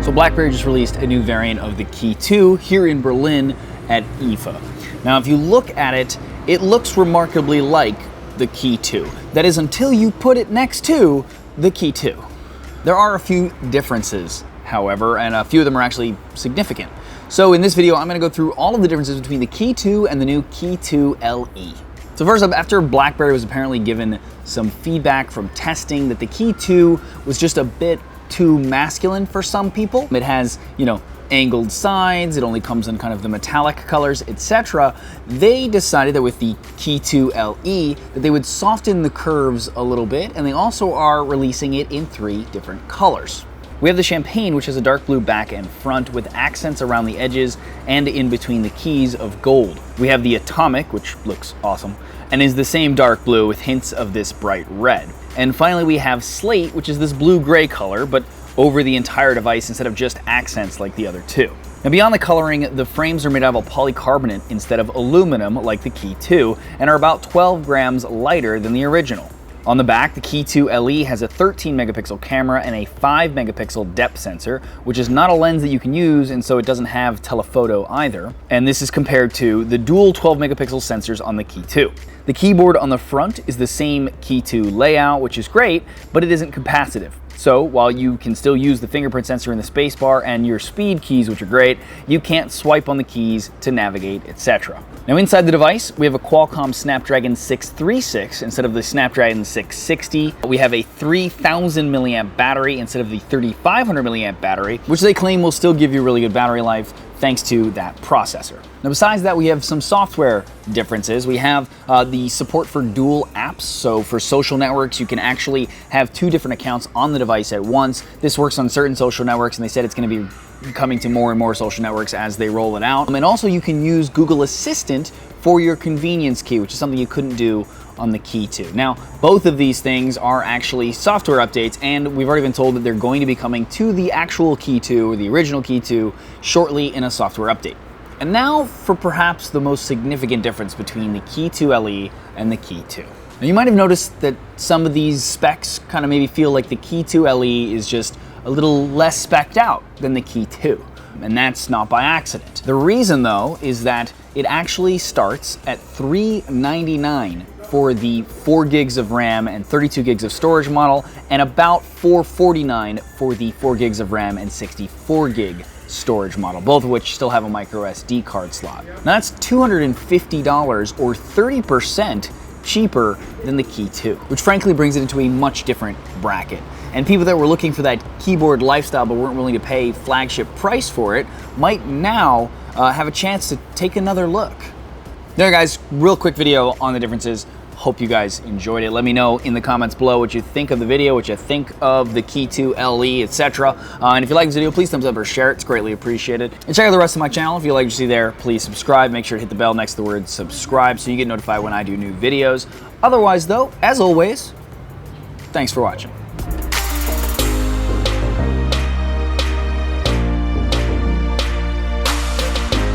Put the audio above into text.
So Blackberry just released a new variant of the Key2 here in Berlin at IFA. Now if you look at it, it looks remarkably like the Key2. That is, until you put it next to the Key2. There are a few differences, however, and a few of them are actually significant. So in this video, I'm going to go through all of the differences between the Key2 and the new Key2 LE. So first up, after Blackberry was apparently given some feedback from testing that the Key2 was just a bit too masculine for some people. It has, angled sides, it only comes in kind of the metallic colors, etc. They decided that with the Key2 LE that they would soften the curves a little bit, and they also are releasing it in 3 different colors. We have the Champagne, which has a dark blue back and front with accents around the edges and in between the keys of gold. We have the Atomic, which looks awesome, and is the same dark blue with hints of this bright red. And finally we have Slate, which is this blue-gray color, but over the entire device instead of just accents like the other two. Now beyond the coloring, the frames are made out of polycarbonate instead of aluminum like the Key2, and are about 12 grams lighter than the original. On the back, the Key2 LE has a 13 megapixel camera and a 5 megapixel depth sensor, which is not a lens that you can use, and so it doesn't have telephoto either. And this is compared to the dual 12 megapixel sensors on the Key2. The keyboard on the front is the same Key2 layout, which is great, but it isn't capacitive. So while you can still use the fingerprint sensor in the spacebar and your speed keys, which are great, you can't swipe on the keys to navigate, etc. Now inside the device, we have a Qualcomm Snapdragon 636 instead of the Snapdragon 660. We have a 3000 milliamp battery instead of the 3500 milliamp battery, which they claim will still give you really good battery life thanks to that processor. Now besides that, we have some software differences. We have the support for dual apps. So for social networks, you can actually have 2 different accounts on the device at once. This works on certain social networks, and they said it's going to be coming to more and more social networks as they roll it out. And also you can use Google Assistant for your convenience key, which is something you couldn't do on the Key2. Now, both of these things are actually software updates, and we've already been told that they're going to be coming to the actual Key2, or the original Key2, shortly in a software update. And now for perhaps the most significant difference between the Key2 LE and the Key2. Now you might have noticed that some of these specs kind of maybe feel like the Key2 LE is just a little less specced out than the Key2. And that's not by accident. The reason though is that it actually starts at $399 for the 4 gigs of RAM and 32 gigs of storage model, and about $449 for the 4 gigs of RAM and 64 gig storage model, both of which still have a micro SD card slot. Now that's $250 or 30% cheaper than the Key2, which frankly brings it into a much different bracket. And people that were looking for that keyboard lifestyle but weren't willing to pay flagship price for it might now have a chance to take another look. There guys, real quick video on the differences. Hope you guys enjoyed it. Let me know in the comments below what you think of the video, what you think of the Key2 LE, etc. And if you like this video, please thumbs up or share it. It's greatly appreciated. And check out the rest of my channel. If you like what you see there, please subscribe. Make sure to hit the bell next to the word subscribe so you get notified when I do new videos. Otherwise though, as always, thanks for watching.